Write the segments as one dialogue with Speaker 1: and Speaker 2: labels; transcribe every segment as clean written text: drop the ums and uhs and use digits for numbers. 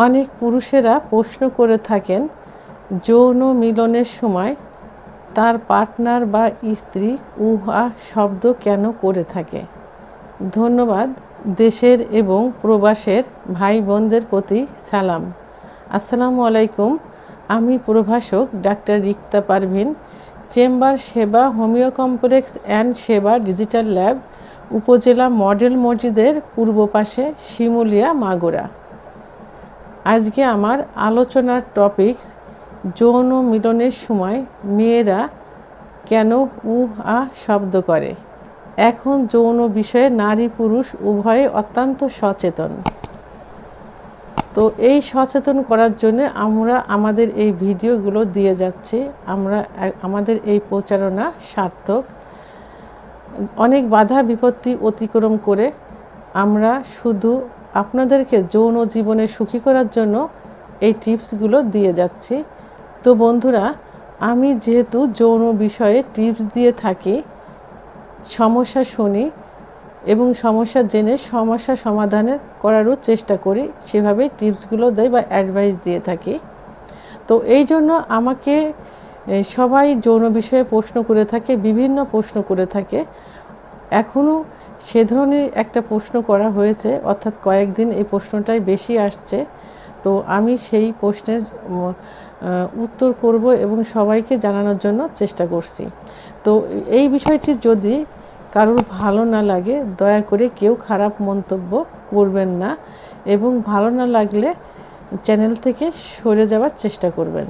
Speaker 1: অনেক পুরুষেরা প্রশ্ন করে থাকেন যৌন মিলনের সময় তার পার্টনার বা স্ত্রী উহা শব্দ কেন করে থাকে। ধন্যবাদ। দেশের এবং প্রবাসের ভাই বোনদের প্রতি সালাম। আসসালামু আলাইকুম। আমি প্রভাষক ডাক্তার রিক্তা পারভিন, চেম্বার সেবা, হোমিও কমপ্লেক্স অ্যান্ড সেবা ডিজিটাল ল্যাব, উপজেলা মডেল মসজিদের পূর্ব পাশে, শিমুলিয়া, মাগুরা। আজকে আমার আলোচনার টপিকস যৌন মিলনের সময় মেয়েরা কেন উহা শব্দ করে। এখন যৌন বিষয়ে নারী পুরুষ উভয়ে অত্যন্ত সচেতন। তো এই সচেতন করার জন্য আমরা আমাদের এই ভিডিওগুলো দিয়ে যাচ্ছি। আমাদের এই প্রচারণা সার্থক। অনেক বাধা বিপত্তি অতিক্রম করে আমরা শুধু আপনাদেরকে যৌন জীবনে সুখী করার জন্য এই টিপসগুলো দিয়ে যাচ্ছি। তো বন্ধুরা, আমি যেহেতু যৌন বিষয়ে টিপস দিয়ে থাকি, সমস্যা শুনি এবং সমস্যা জেনে সমস্যা সমাধানের করারও চেষ্টা করি, সেভাবেই টিপসগুলো দেয় বা অ্যাডভাইস দিয়ে থাকি। তো এই জন্য আমাকে সবাই যৌন বিষয়ে প্রশ্ন করে থাকে, বিভিন্ন প্রশ্ন করে থাকে। এখনও সে ধরনের একটা প্রশ্ন করা হয়েছে, অর্থাৎ কয়েকদিন এই প্রশ্নটাই বেশি আসছে। তো আমি সেই প্রশ্নের উত্তর করব এবং সবাইকে জানানোর জন্য চেষ্টা করছি। তো এই বিষয়টি যদি কারোর ভালো না লাগে, দয়া করে কেউ খারাপ মন্তব্য করবেন না এবং ভালো না লাগলে চ্যানেল থেকে সরে যাওয়ার চেষ্টা করবেন।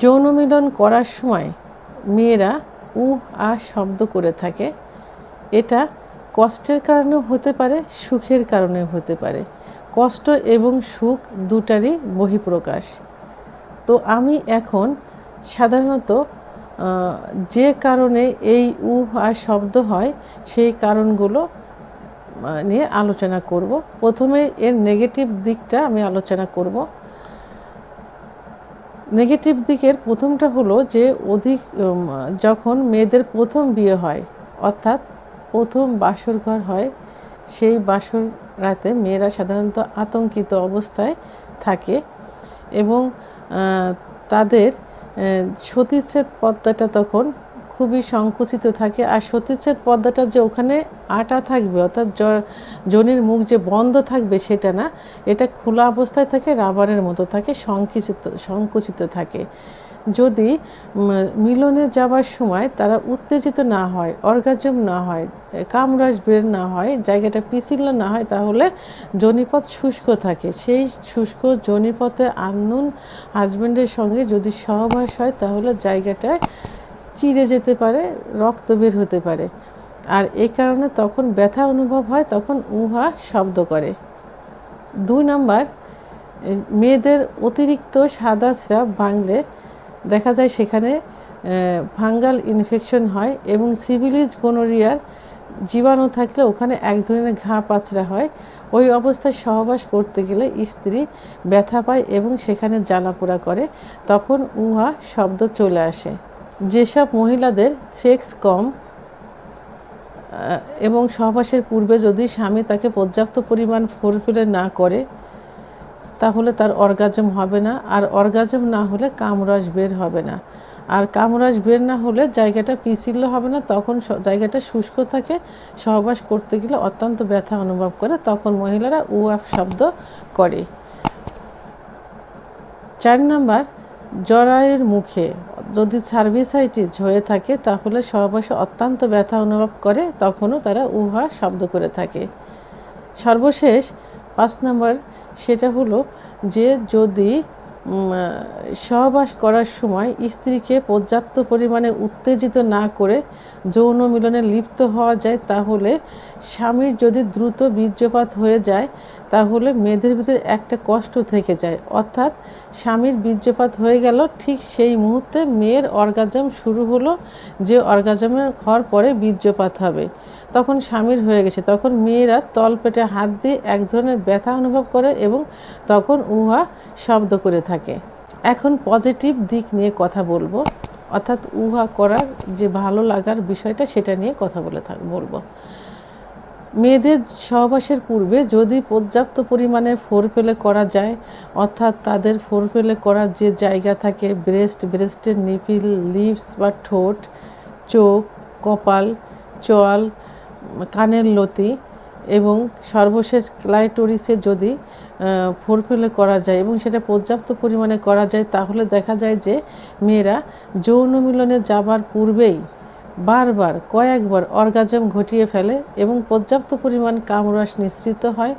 Speaker 1: যৌন মিলন করার সময় মেয়েরা আ শব্দ করে থাকে। এটা কষ্টের কারণেও হতে পারে, সুখের কারণেও হতে পারে। কষ্ট এবং সুখ দুটারই বহিঃপ্রকাশ। তো আমি এখন সাধারণত যে কারণে এই আর শব্দ হয় সেই কারণগুলো নিয়ে আলোচনা করব। প্রথমে এর নেগেটিভ দিকটা আমি আলোচনা করব। নেগেটিভ দিকের প্রথমটা হলো যে যখন মেয়েদের প্রথম বিয়ে হয়, অর্থাৎ প্রথম বাসর ঘর হয়, সেই বাসর রাতে মেয়েরা সাধারণত আতঙ্কিত অবস্থায় থাকে এবং তাদের সতীচ্ছেদ পর্দাটা তখন খুবই সংকুচিত থাকে। আর সতীচ্ছেদ পর্দাটা যে ওখানে আটা থাকবে, অর্থাৎ যোনির মুখ যে বন্ধ থাকবে সেটা না, এটা খোলা অবস্থায় থাকে, রাবারের মতো থাকে, সংকুচিত থাকে। যদি মিলনে যাবার সময় তারা উত্তেজিত না হয়, অর্গাজম না হয়, কামরাজ বের না হয়, জায়গাটা পিছিল না হয়, তাহলে যোনিপথ শুষ্ক থাকে। সেই শুষ্ক যোনিপথে আননোন হাজব্যান্ডের সঙ্গে যদি সহবাস হয় তাহলে জায়গাটায় চিড়ে যেতে পারে, রক্ত বের হতে পারে। আর এই কারণে তখন ব্যথা অনুভব হয়, তখন উহা শব্দ করে। 2 নাম্বার, মেয়েদের অতিরিক্ত সাদা স্রাব ভাঙলে দেখা যায় সেখানে ফাঙ্গাল ইনফেকশন হয় এবং সিফিলিস গোনোরিয়ার জীবাণু থাকলে ওখানে এক ধরনের ঘা পাচড়া হয়। ওই অবস্থায় সহবাস করতে গেলে স্ত্রী ব্যথা পায় এবং সেখানে জ্বালাপোড়া করে, তখন উহা শব্দ চলে আসে। যেসব মহিলাদের সেক্স কম এবং সহবাসের পূর্বে যদি স্বামী তাকে পর্যাপ্ত পরিমাণ ফোরফিল না করে তাহলে তার অর্গাজম হবে না, আর অর্গাজম না হলে কামরস বের হবে না, আর কামরস বের না হলে জায়গাটা পিছিল হবে না, তখন জায়গাটা শুষ্ক থাকে, সহবাস করতে গেলে অত্যন্ত ব্যথা অনুভব করে, তখন মহিলারা উহা শব্দ করে। 4 নাম্বার, জরায়ুর মুখে যদি সার্ভিসাইটিস হয়ে থাকে তাহলে সহবাসে অত্যন্ত ব্যথা অনুভব করে, তখনও তারা উহা শব্দ করে থাকে। সর্বশেষ 5 নাম্বার, সেটা হলো যে যদি সহবাস করার সময় স্ত্রীকে পর্যাপ্ত পরিমাণে উত্তেজিত না করে যৌন মিলনে লিপ্ত হওয়া যায়, তাহলে স্বামীর যদি দ্রুত বীর্যপাত হয়ে যায় তাহলে মেয়েদের ভিতরে একটা কষ্ট থেকে যায়, অর্থাৎ স্বামীর বীর্যপাত হয়ে গেল, ঠিক সেই মুহূর্তে মেয়ের অর্গাজম শুরু হলো, যে অর্গাজমের হওয়ার পরে বীর্যপাত হবে, তখন স্বামীর হয়ে গেছে, তখন মেয়েরা তলপেটে হাত দিয়ে এক ধরনের ব্যথা অনুভব করে এবং তখন উহা শব্দ করে থাকে। এখন পজিটিভ দিক নিয়ে কথা বলবো, অর্থাৎ উহা করার যে ভালো লাগার বিষয়টা সেটা নিয়ে কথা বলবো। মেয়েদের সহবাসের পূর্বে যদি পর্যাপ্ত পরিমাণে ফোরপ্লে করা যায়, অর্থাৎ তাদের ফোরপ্লে করার যে জায়গা থাকে ব্রেস্টের নিপিল, লিপস বা ঠোঁট, চোখ, কপাল, চোয়াল, কানের লতি এবং সর্বশেষ ক্লাইটোরিসে যদি ফোরপ্লে করা যায় এবং সেটা পর্যাপ্ত পরিমাণে করা যায়, তাহলে দেখা যায় যে মেয়েরা যৌন মিলনে যাবার পূর্বেই বারবার কয়েকবার অর্গাজম ঘটিয়ে ফেলে এবং পর্যাপ্ত পরিমাণ কামরস নিঃসৃত হয়।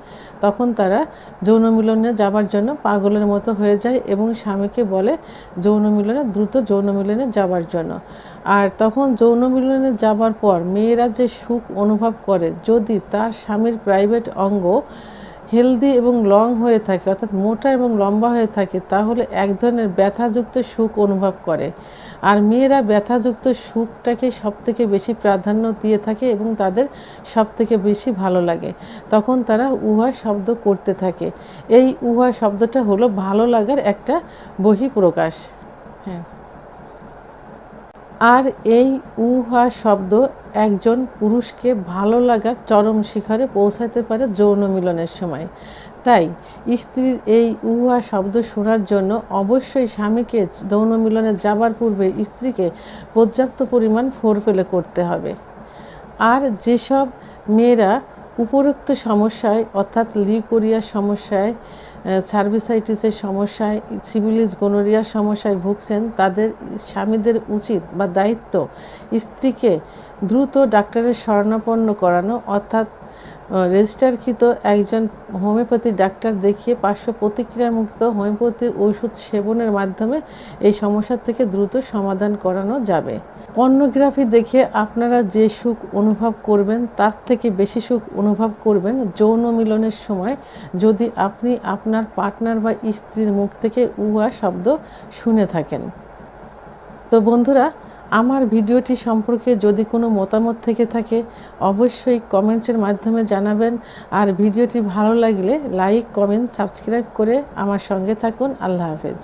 Speaker 1: তখন তারা যৌন মিলনে যাবার জন্য পাগলের মতো হয়ে যায় এবং স্বামীকে বলে দ্রুত যৌন মিলনে যাবার জন্য। আর তখন যৌন মিলনে যাবার পর মেয়েরা যে সুখ অনুভব করে, যদি তার স্বামীর প্রাইভেট অঙ্গ হেলদি এবং লং হয়ে থাকে, অর্থাৎ মোটা এবং লম্বা হয়ে থাকে, তাহলে এক ধরনের ব্যথাযুক্ত সুখ অনুভব করে। আর মেয়েরা ব্যথাযুক্ত সুখটাকে সবথেকে বেশি প্রাধান্য দিয়ে থাকে এবং তাদের সবথেকে বেশি ভালো লাগে। তখন তারা উহা শব্দ করতে থাকে। এই উহা শব্দটা হলো ভালো লাগার একটা বহিঃপ্রকাশ। হ্যাঁ, আর এই উহা শব্দ একজন পুরুষকে ভালো লাগার চরম শিখরে পৌঁছাতে পারে যৌন মিলনের সময়। তাই স্ত্রীর এই উহা শব্দ শোনার জন্য অবশ্যই স্বামীকে যৌন মিলনে যাবার পূর্বে স্ত্রীকে পর্যাপ্ত পরিমাণ ফোরপ্লে করতে হবে। আর যেসব মেয়েরা উপরোক্ত সমস্যায়, অর্থাৎ লিউকোরিয়ার সমস্যায়, সার্ভিসাইটিসের সমস্যায়, সিফিলিস গোনোরিয়ার সমস্যায় ভুগছেন, তাদের স্বামীদের উচিত বা দায়িত্ব স্ত্রীকে দ্রুত ডাক্তারের শরণাপন্ন করানো, অর্থাৎ রেজিস্টারকৃত একজন হোমিওপ্যাথি ডাক্তার দেখিয়ে পার্শ্ব প্রতিক্রিয়ামুক্ত হোমিওপ্যাথি ওষুধ সেবনের মাধ্যমে এই সমস্যার থেকে দ্রুত সমাধান করানো যাবে। পর্নোগ্রাফি দেখে আপনারা যে সুখ অনুভব করবেন, তার থেকে বেশি সুখ অনুভব করবেন যৌন মিলনের সময় যদি আপনি আপনার পার্টনার বা স্ত্রীর মুখ থেকে উহা শব্দ শুনে থাকেন। তো বন্ধুরা, আমার ভিডিওটি সম্পর্কে যদি কোনো মতামত থেকে থাকে অবশ্যই কমেন্টসের মাধ্যমে জানাবেন। আর ভিডিওটি ভালো লাগলে লাইক, কমেন্ট, সাবস্ক্রাইব করে আমার সঙ্গে থাকুন। আল্লাহ হাফেজ।